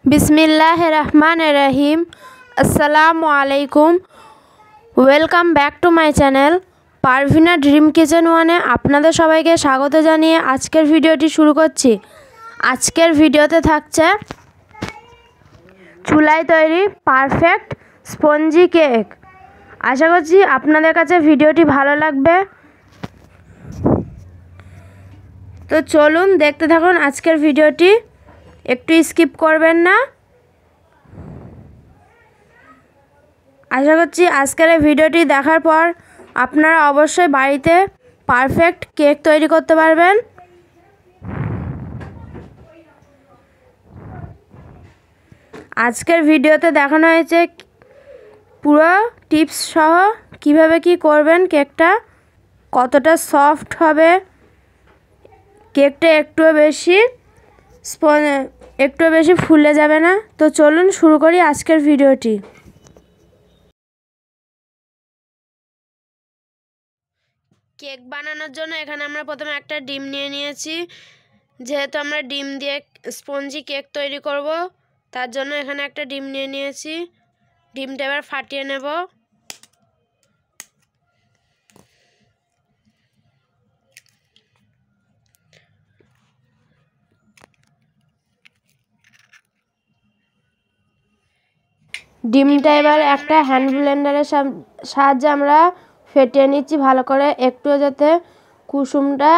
बिस्मिल्लाहिर रहमानिर रहीम। अस्सलामु अलैकुम। Welcome back to my channel Parvina dream kitchen ওয়ানে আপনাদের সবাইকে স্বাগত জানিয়ে আজকের ভিডিওটি শুরু করছি। আজকের ভিডিওতে থাকছে চুলায় তৈরি পারফেক্ট স্পঞ্জি কেক। আশা করছি আপনাদের কাছে ভিডিওটি ভালো লাগবে। তো চলুন দেখতে থাকুন আজকের ভিডিওটি, একটু স্কিপ করবেন না। আশা করছি আজকের এই ভিডিওটি দেখার পর আপনারা অবশ্যই বাড়িতে পারফেক্ট কেক তৈরি করতে পারবেন। আজকের ভিডিওতে দেখানো হয়েছে পুরো টিপস সহ কিভাবে কি করবেন কেকটা, কতটা সফট হবে কেকটা, একটু বেশি ফুলে যাবে না। তো চলুন শুরু করি আজকের ভিডিওটি। কেক বানানোর জন্য এখানে আমরা প্রথমে একটা ডিম নিয়ে নিয়েছি। যেহেতু আমরা ডিম দিয়ে স্পঞ্জি কেক তৈরি করব, তার জন্য এখানে একটা ডিম নিয়ে নিয়েছি। ডিমটা এবার ফাটিয়ে নেব। ডিমটা এবার একটা হ্যান্ড ব্লেন্ডারের সাহায্যে আমরা ফেটিয়ে নিচ্ছি ভালো করে, একটুও যাতে কুসুমটা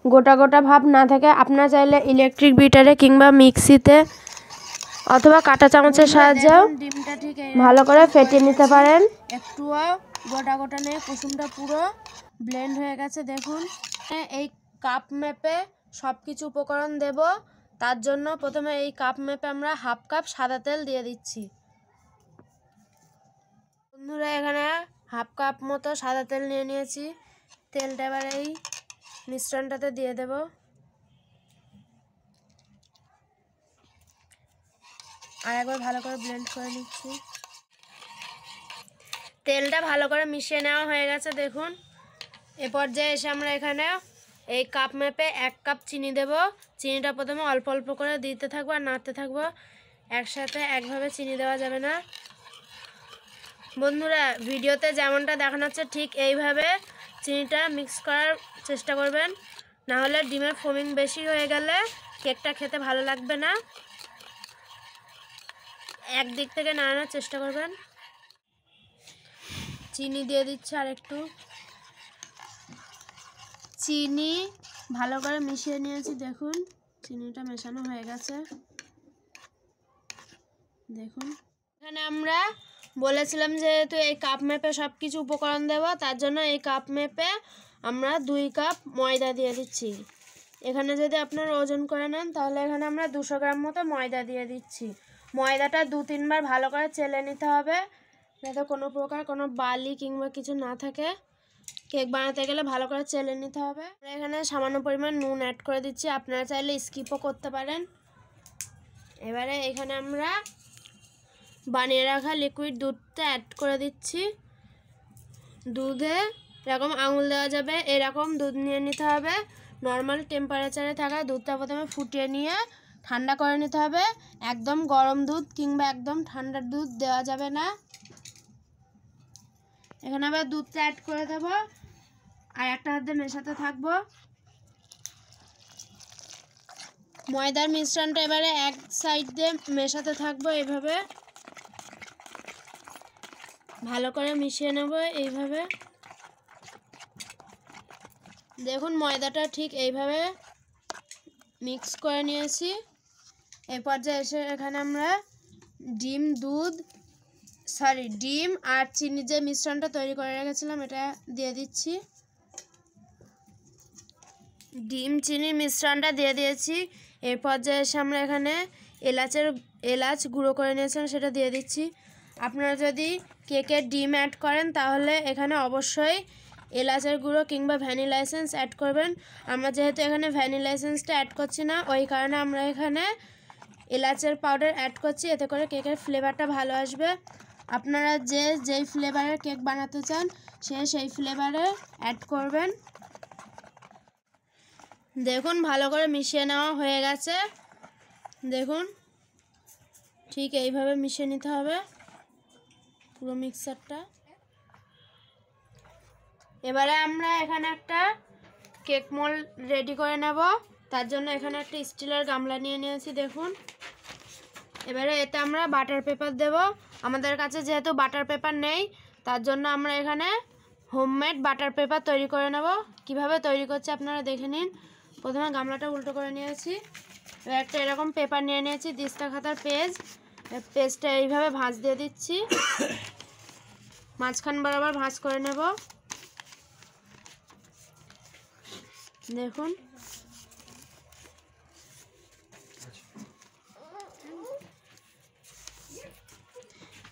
গোটা গোটা ভাব না থাকে। আপনারা চাইলে ইলেকট্রিক বিটারে কিংবা মিক্সিতে অথবা কাঁটা চামচের সাহায্যেও ডিমটা ঠিক ভালো করে ফেটিয়ে নিতে পারেন। একটুও গোটা গোটা নেই, কুসুমটা পুরো ব্লেন্ড হয়ে গেছে। দেখুন, এই কাপ মেপে সব কিছু উপকরণ দেব। তার জন্য প্রথমে এই কাপ মেপে আমরা হাফ কাপ সাদা তেল দিয়ে দিচ্ছি। বন্ধুরা, এখানে হাফ কাপ মতো সাদা তেল নিয়ে নিয়েছি। তেলটা এবার এই মিশ্রণটাতে দিয়ে দেব। আর একবার ভালো করে ব্লেন্ড করে নিচ্ছি। তেলটা ভালো করে মিশিয়ে নেওয়া হয়ে গেছে। দেখুন, এ পর্যায়ে এসে আমরা এখানে এই কাপ মেপে 1 কাপ চিনি দেব। চিনিটা প্রথমে অল্প অল্প করে দিতে থাকবো আর নাড়তে থাকবো। একসাথে একভাবে চিনি দেওয়া যাবে না। বন্ধুরা, ভিডিওতে যেমনটা দেখানো হচ্ছে ঠিক এইভাবে চিনিটা মিক্স করার চেষ্টা করবেন, না হলে ডিমের ফোমিং বেশি হয়ে গেলে কেকটা খেতে ভালো লাগবে না। একদিক থেকে নাড়ানোর চেষ্টা করবেন। চিনি দিয়ে দিচ্ছি আর একটু। চিনি ভালো করে মিশিয়ে নিয়েছি। দেখুন, চিনিটা মেশানো হয়ে গেছে। দেখুন, এখানে আমরা বলেছিলাম যেহেতু এই কাপ মেপে সব কিছু উপকরণ দেব, তার জন্য এই কাপ মেপে আমরা 2 কাপ ময়দা দিয়ে দিচ্ছি। এখানে যদি আপনারা ওজন করে নেন তাহলে এখানে আমরা 200 গ্রাম মতো ময়দা দিয়ে দিচ্ছি। ময়দাটা 2-3 বার ভালো করে চেলে নিতে হবে, যাতে কোনো প্রকার কোনো বালি কিংবা কিছু না থাকে। কেক বানাতে গেলে ভালো করে চেলে নিতে হবে। এখানে সামান্য পরিমাণ নুন অ্যাড করে দিচ্ছি, আপনারা চাইলে স্কিপও করতে পারেন। এবারে এখানে আমরা বানিয়ে রাখা লিকুইড দুধটা অ্যাড করে দিচ্ছি। দুধে এরকম আঙুল দেওয়া যাবে এরকম দুধ নিয়ে নিতে হবে। নর্মাল টেম্পারেচারে থাকা দুধটা প্রথমে ফুটিয়ে নিয়ে ঠান্ডা করে নিতে হবে। একদম গরম দুধ কিংবা একদম ঠান্ডা দুধ দেওয়া যাবে না। এখানে আবার দুধটা অ্যাড করে দেব আর একটা হাতে মেশাতে থাকবো। ময়দার মিশ্রণটা এবারে এক সাইড দিয়ে মেশাতে থাকবো। এইভাবে ভালো করে মিশিয়ে নেব। এইভাবে দেখুন, ময়দাটা ঠিক এইভাবে মিক্স করে নিয়েছি। এই পর্যায়ে এসে এখানে আমরা ডিম আর চিনির যে মিশ্রণটা তৈরি করে রেখেছিলাম এটা দিয়ে দিচ্ছি। ডিম চিনির মিশ্রণটা দিয়ে দিয়েছি। এর পর্যায়ে এসে আমরা এখানে এলাচ গুঁড়ো করে নিয়েছিলাম সেটা দিয়ে দিচ্ছি। আপনারা যদি কেকের ডিম অ্যাড করেন তাহলে এখানে অবশ্যই এলাচের গুঁড়ো কিংবা ভ্যানিলা এসেন্স অ্যাড করবেন। আমরা যেহেতু এখানে ভ্যানিলা এসেন্সটা অ্যাড করছি না, ওই কারণে আমরা এখানে এলাচের পাউডার অ্যাড করছি। এতে করে কেকের ফ্লেভারটা ভালো আসবে। আপনারা যেই ফ্লেভারের কেক বানাতে চান সেই ফ্লেভারে অ্যাড করবেন। দেখুন, ভালো করে মিশিয়ে নেওয়া হয়ে গেছে। দেখুন, ঠিক এইভাবে মিশিয়ে নিতে হবে পুরো মিক্সারটা। এবারে আমরা এখানে একটা কেক মোল্ড রেডি করে নেব। তার জন্য এখানে একটা স্টিলের গামলা নিয়ে নিয়েছি দেখুন। এবারে এতে আমরা বাটার পেপার দেব। আমাদের কাছে যেহেতু বাটার পেপার নেই, তার জন্য আমরা এখানে হোমমেড বাটার পেপার তৈরি করে নেব। কিভাবে তৈরি করছি আপনারা দেখে নিন। প্রথমে গামলাটা উল্টো করে নিয়েছি, এবার একটা এরকম পেপার নিয়ে নিয়েছি, দিস্তা খাতার পেজটা এইভাবে ভাঁজ দিয়ে দিচ্ছি, মাঝখান বরাবর ভাঁজ করে নেব দেখুন।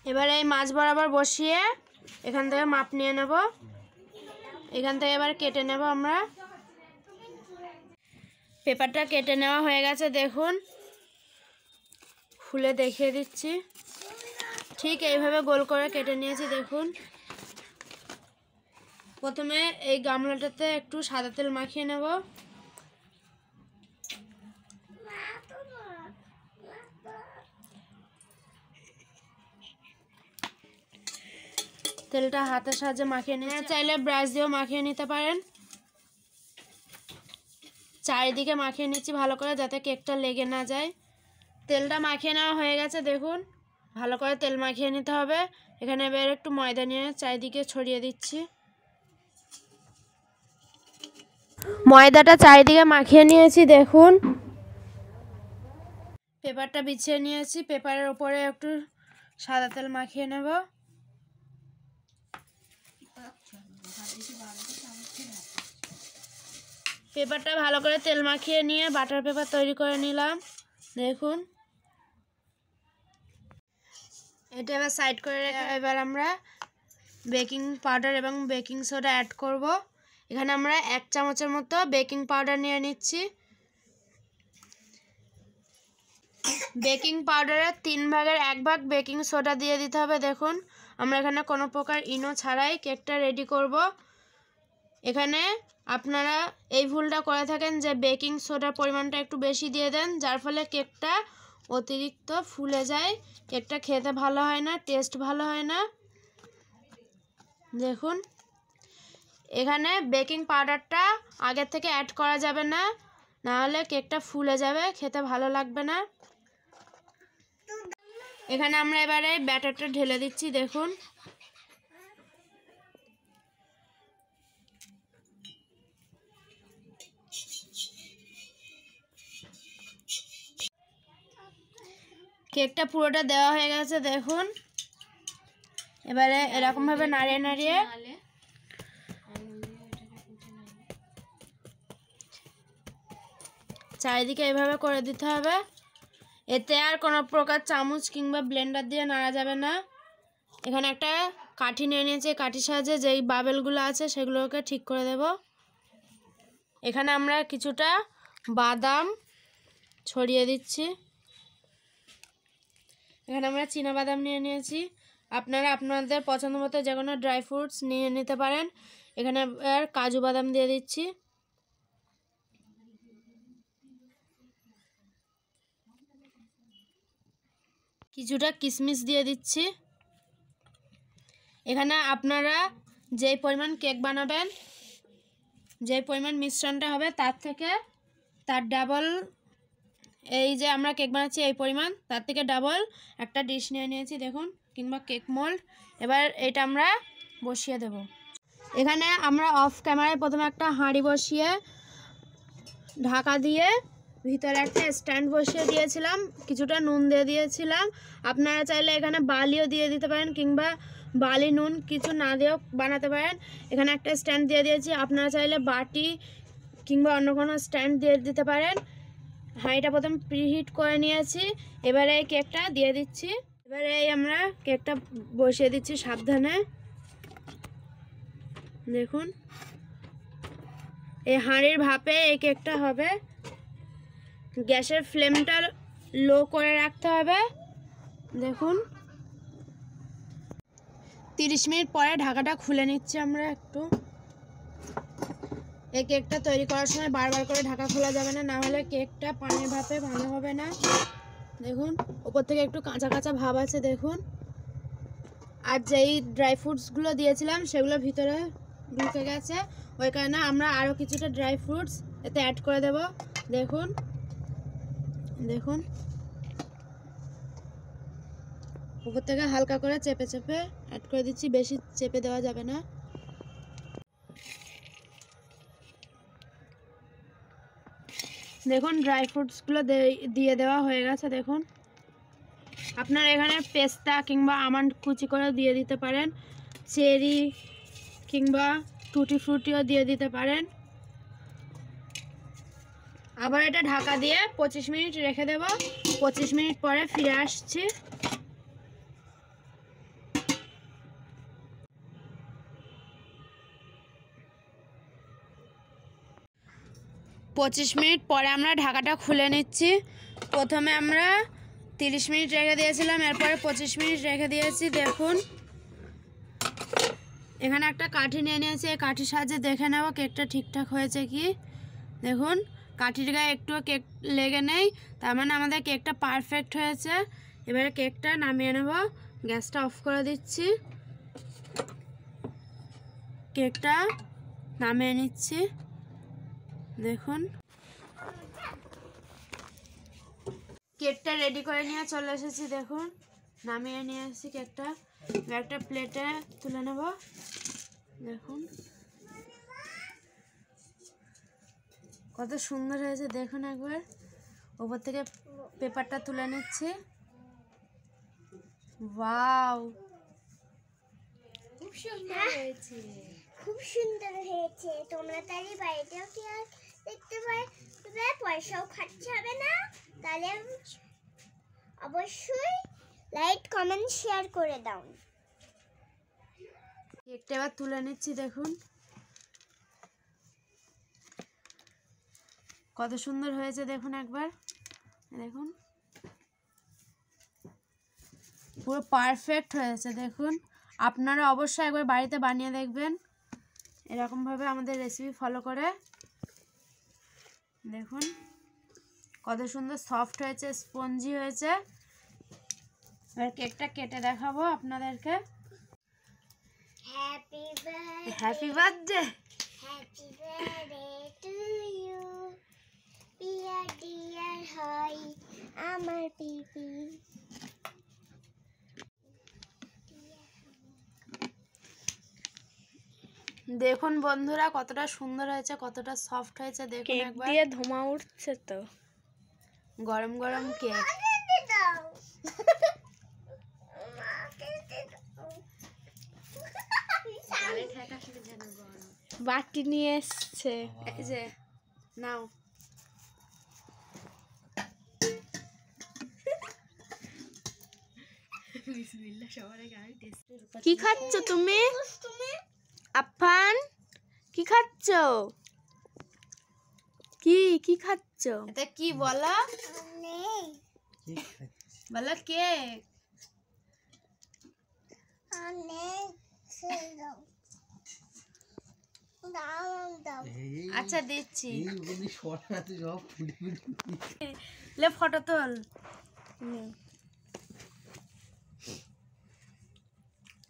এবারে এই মাছ বরাবর বসিয়ে এখান থেকে মাপ নিয়ে নেব, এখান থেকে এবার কেটে নেব আমরা। পেপারটা কেটে নেওয়া হয়ে গেছে দেখুন, খুলে দেখিয়ে দিচ্ছি। ঠিক এইভাবে গোল করে কেটে নিয়েছি দেখুন। প্রথমে এই গামলাটাতে একটু সাদা তেল মাখিয়ে নেব। তেলটা হাতের সাহায্যে মাখিয়ে নিয়ে চাইলে ব্রাশ দিয়েও মাখিয়ে নিতে পারেন। চারিদিকে মাখিয়ে নিচ্ছি ভালো করে, যাতে কেকটা লেগে না যায়। তেলটা মাখিয়ে নেওয়া হয়ে গেছে দেখুন, ভালো করে তেল মাখিয়ে নিতে হবে। এখানে এবার একটু ময়দা নিয়ে চারিদিকে ছড়িয়ে দিচ্ছি। ময়দাটা চারিদিকে মাখিয়ে নিয়েছি দেখুন। পেপারটা বিছিয়ে নিয়েছি, পেপারের উপরে একটু সাদা তেল মাখিয়ে নেব। পেপারটা ভালো করে তেল মাখিয়ে নিয়ে বাটার পেপার তৈরি করে নিলাম দেখুন। এটা এবার সাইড করে রেখে এবার আমরা বেকিং পাউডার এবং বেকিং সোডা অ্যাড করব। এখানে আমরা 1 চামচের মতো বেকিং পাউডার নিয়ে নিচ্ছি। বেকিং পাউডারের 3 ভাগের 1 ভাগ বেকিং সোডা দিয়ে দিতে হবে দেখুন। আমরা এখানে কোনো প্রকার ইনো ছাড়াই কেকটা রেডি করব। এখানে আপনারা এই ভুলটা করে থাকেন যে বেকিং সোডার পরিমাণটা একটু বেশি দিয়ে দেন, যার ফলে কেকটা অতিরিক্ত ফুলে যায়, কেকটা খেতে ভালো হয় না, টেস্ট ভালো হয় না দেখুন। এখানে বেকিং পাউডারটা আগের থেকে অ্যাড করা যাবে না, নাহলে কেকটা ফুলে যাবে, খেতে ভালো লাগবে না। এখানে আমরা এবারে ব্যাটারটা ঢেলে দিচ্ছি দেখুন। কেকটা পুরোটা দেওয়া হয়ে গেছে দেখুন। এবারে এরকমভাবে নাড়িয়ে নাড়িয়ে চারিদিকে এভাবে করে দিতে হবে। এতে আর কোনো প্রকার চামচ কিংবা ব্লেন্ডার দিয়ে নাড়া যাবে না। এখানে একটা কাঠি নিয়ে নিয়েছি, কাঠির সাহায্যে যেই বাবেলগুলো আছে সেগুলোকে ঠিক করে দেব। এখানে আমরা কিছুটা বাদাম ছড়িয়ে দিচ্ছি। এখানে আমরা চীনা বাদাম নিয়ে নিয়েছি, আপনারা আপনাদের পছন্দ মতো যে কোনো ড্রাই ফ্রুটস নিয়ে নিতে পারেন। এখানে আর কাজু বাদাম দিয়ে দিচ্ছি। কিছুটা কিশমিশ দিয়ে দিচ্ছি। এখানে আপনারা যেই পরিমাণ কেক বানাবেন, যেই পরিমাণ মিশ্রণটা হবে তার ডাবল, এই যে আমরা কেক বানাচ্ছি এই পরিমাণ, তার থেকে ডাবল একটা ডিশ নিয়ে নিয়েছি দেখুন, কিংবা কেক মোল্ড। এবার এটা আমরা বসিয়ে দেব। এখানে আমরা অফ ক্যামেরায় প্রথমে একটা হাঁড়ি বসিয়ে ঢাকা দিয়ে ভিতরে একটা স্ট্যান্ড বসিয়ে দিয়েছিলাম, কিছুটা নুন দিয়ে দিয়েছিলাম। আপনারা চাইলে এখানে বালিও দিয়ে দিতে পারেন, কিংবা বালি নুন কিছু না দিয়েও বানাতে পারেন। এখানে একটা স্ট্যান্ড দিয়ে দিয়েছি, আপনারা চাইলে বাটি কিংবা অন্য কোনো স্ট্যান্ড দিয়ে দিতে পারেন। হাঁড়িটা প্রথম প্রিহিট করে নিয়েছি, এবারে এই কেকটা দিয়ে দিচ্ছি। এবারে এই আমরা কেকটা বসিয়ে দিচ্ছি সাবধানে দেখুন। এই হাঁড়ির ভাপে এই কেকটা হবে। গ্যাসের ফ্লেমটা লো করে রাখতে হবে দেখুন। 30 মিনিট পরে ঢাকাটা খুলে নিচ্ছি আমরা একটু। এই কেকটা তৈরি করার সময় বারবার করে ঢাকা খোলা যাবে না, না হলে কেকটা পানির ভাপে ভালো হবে না দেখুন ওপর থেকে একটু কাঁচা কাঁচা ভাব আছে দেখুন। আর যেই ড্রাই ফ্রুটসগুলো দিয়েছিলাম সেগুলো ভিতরে ঢুকে গেছে, ওই কারণে আমরা আরও কিছুটা ড্রাই ফ্রুটস এতে অ্যাড করে দেব। দেখুন দেখুন উপর থেকে হালকা করে চেপে চেপে অ্যাড করে দিচ্ছি, বেশি চেপে দেওয়া যাবে না। দেখুন ড্রাই ফ্রুটসগুলো দিয়ে দেওয়া হয়ে গেছে। দেখুন আপনার এখানে পেস্তা কিংবা আমন্ড কুচি করে দিয়ে দিতে পারেন, চেরি কিংবা টুটি ফ্রুটিও দিয়ে দিতে পারেন। আবার এটা ঢাকা দিয়ে 25 মিনিট রেখে দেব। 25 মিনিট পরে ফিরে আসছি। 25 মিনিট পরে আমরা ঢাকাটা খুলে নিচ্ছি। প্রথমে আমরা 30 মিনিট রেখে দিয়েছিলাম, এরপরে 25 মিনিট রেখে দিয়েছি। দেখুন এখানে একটা কাঠি নিয়ে নিয়েছি, এই কাঠির সাহায্যে দেখে নেব কেকটা ঠিকঠাক হয়েছে কি। দেখুন কাঠির গায়ে একটুও কেক লেগে নেই, তার মানে আমাদের কেকটা পারফেক্ট হয়েছে। এবারে কেকটা নামিয়ে নেব, গ্যাসটা অফ করে দিচ্ছি, কেকটা নামিয়ে নিচ্ছি। দেখুন কেকটা রেডি করে নিয়ে চলে এসেছি। দেখুন নামিয়ে নিয়ে এসেছি কেকটা, একটা প্লেটে তুলে নেব। দেখুন কত সুন্দর হয়েছে দেখুন একবার। ওপর থেকে পেপারটা তুলে নিচ্ছি। ওয়াও খুব সুন্দর হয়েছে, খুব সুন্দর হয়েছে। তোমরা তাহলে বাড়িতেও কি আর দেখতে পারবে, পয়সাও খরচ হবে না। তাহলে অবশ্যই লাইক কমেন্ট শেয়ার করে দাও। কেকটা এবার তুলে নিচ্ছি। দেখুন কত সুন্দর হয়েছে দেখুন একবার। দেখুন পুরো পারফেক্ট হয়েছে। দেখুন আপনারা অবশ্যই একবার বাড়িতে বানিয়ে দেখবেন এরকমভাবে আমাদের রেসিপি ফলো করে। দেখুন কত সুন্দর সফট হয়েছে, স্পঞ্জি হয়েছে। এবার কেকটা কেটে দেখাবো আপনাদেরকে। Happy birthday, happy birthday, happy birthday to you dear dear hi আমার পিপি। দেখুন বন্ধুরা কতটা সুন্দর হয়েছে, কতটা সফট হয়েছে দেখুন একবার। দিয়ে ধোঁয়া উঠছে তো, গরম গরম কেক। দাও বাটি নিয়ে এসছে। এই যে নাও। কি খাচ্ছ তুমি? আফান কি খাচ্ছ? কি খাচ্ছ? এটা কি বলো? নেই বলো কেক। নেই দাও দাও দাও। আচ্ছা দিচ্ছি, লে ফটো তোল।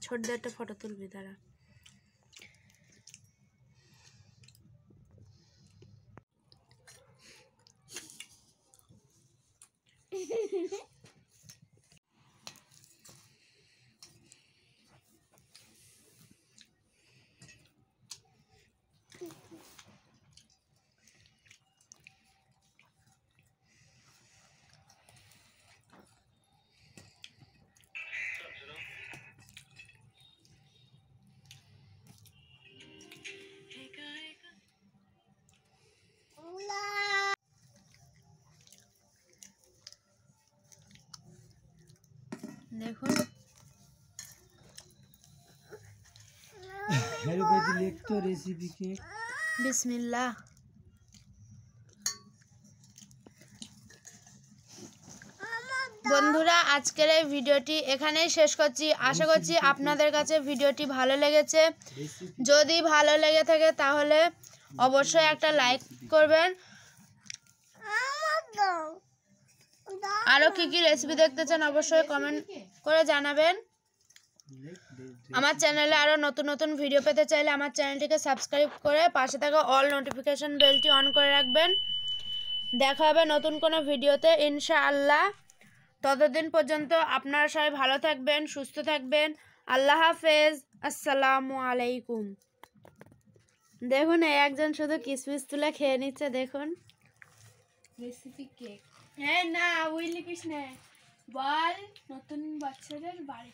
ছোট্ট একটা ফটো তুলবি তারা। দেখুন लिख तो रेसिपी के বিসমিল্লাহ। বন্ধুরা আজকের এই ভিডিওটি এখানেই শেষ করছি। আশা করছি আপনাদের কাছে ভিডিওটি ভালো লেগেছে। যদি ভালো লেগে থাকে তাহলে অবশ্যই একটা লাইক করবেন। আমার দাও আরও কী কী রেসিপি দেখতে চান অবশ্যই কমেন্ট করে জানাবেন। আমার চ্যানেলে আরও নতুন নতুন ভিডিও পেতে চাইলে আমার চ্যানেলটিকে সাবস্ক্রাইব করে পাশে থাকা অল নোটিফিকেশন বেলটি অন করে রাখবেন। দেখা হবে নতুন কোনো ভিডিওতে ইনশাআল্লাহ। ততদিন পর্যন্ত আপনারা সবাই ভালো থাকবেন, সুস্থ থাকবেন। আল্লাহ হাফেজ। আসসালামু আলাইকুম। দেখুন এই একজন শুধু কিসমিস তুলে খেয়ে নিচ্ছে, দেখুন। Recipe cake. হ্যাঁ না ওই লিখিস না, বল নতুন বছরের বাড়ি।